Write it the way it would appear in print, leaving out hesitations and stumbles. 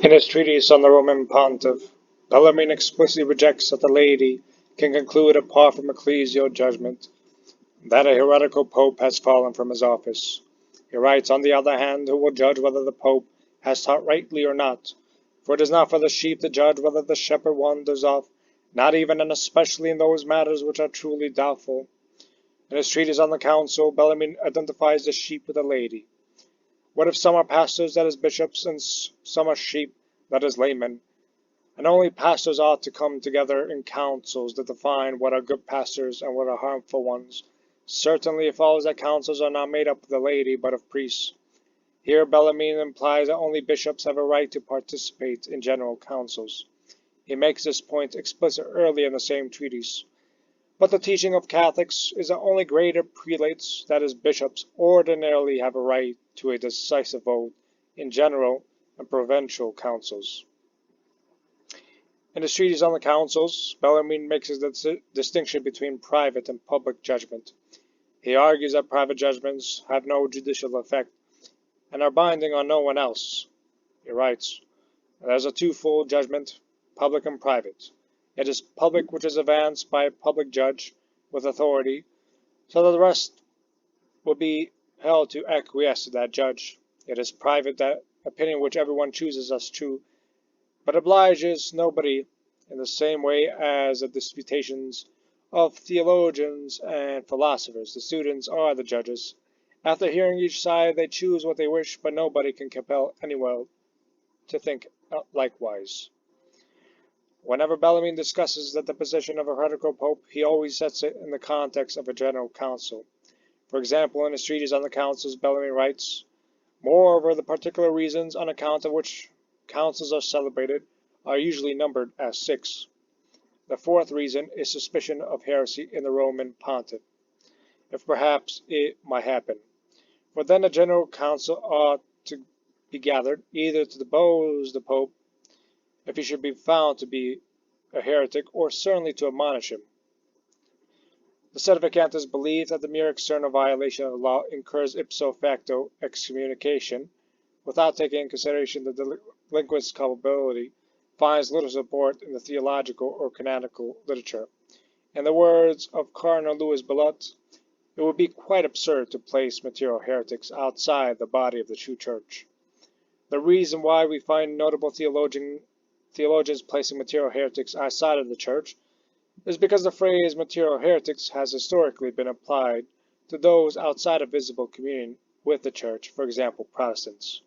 In his treatise on the Roman Pontiff, Bellarmine explicitly rejects that the laity can conclude apart from ecclesial judgment that a heretical pope has fallen from his office. He writes, on the other hand, who will judge whether the pope has taught rightly or not? For it is not for the sheep to judge whether the shepherd wanders off, not even and especially in those matters which are truly doubtful. In his treatise on the council, Bellarmine identifies the sheep with the laity. What if some are pastors, that is bishops, and some are sheep, that is laymen? And only pastors ought to come together in councils to define what are good pastors and what are harmful ones. Certainly it follows that councils are not made up of the laity, but of priests. Here Bellarmine implies that only bishops have a right to participate in general councils. He makes this point explicit early in the same treatise. But the teaching of Catholics is that only greater prelates, that is bishops, ordinarily have a right to a decisive vote in general and provincial councils. In his treatise on the councils, Bellarmine makes a distinction between private and public judgment. He argues that private judgments have no judicial effect and are binding on no one else. He writes, there is a twofold judgment, public and private. It is public which is advanced by a public judge with authority, so that the rest will be held to acquiesce to that judge. It is private, that opinion which everyone chooses as true, but obliges nobody, in the same way as the disputations of theologians and philosophers. The students are the judges. After hearing each side, they choose what they wish, but nobody can compel anyone to think likewise. Whenever Bellarmine discusses the position of a heretical pope, he always sets it in the context of a general council. For example, in his treatise on the councils, Bellarmine writes, moreover, the particular reasons on account of which councils are celebrated are usually numbered as 6. The fourth reason is suspicion of heresy in the Roman pontiff, if perhaps it might happen. For then a general council ought to be gathered, either to depose the pope, if he should be found to be a heretic, or certainly to admonish him. The Sedevacantists believe that the mere external violation of the law incurs ipso facto excommunication, without taking into consideration the delinquent's culpability, finds little support in the theological or canonical literature. In the words of Cardinal Louis Belot, it would be quite absurd to place material heretics outside the body of the true church. The reason why we find notable theologians placing material heretics outside of the church is because the phrase material heretics has historically been applied to those outside of visible communion with the church, for example, Protestants.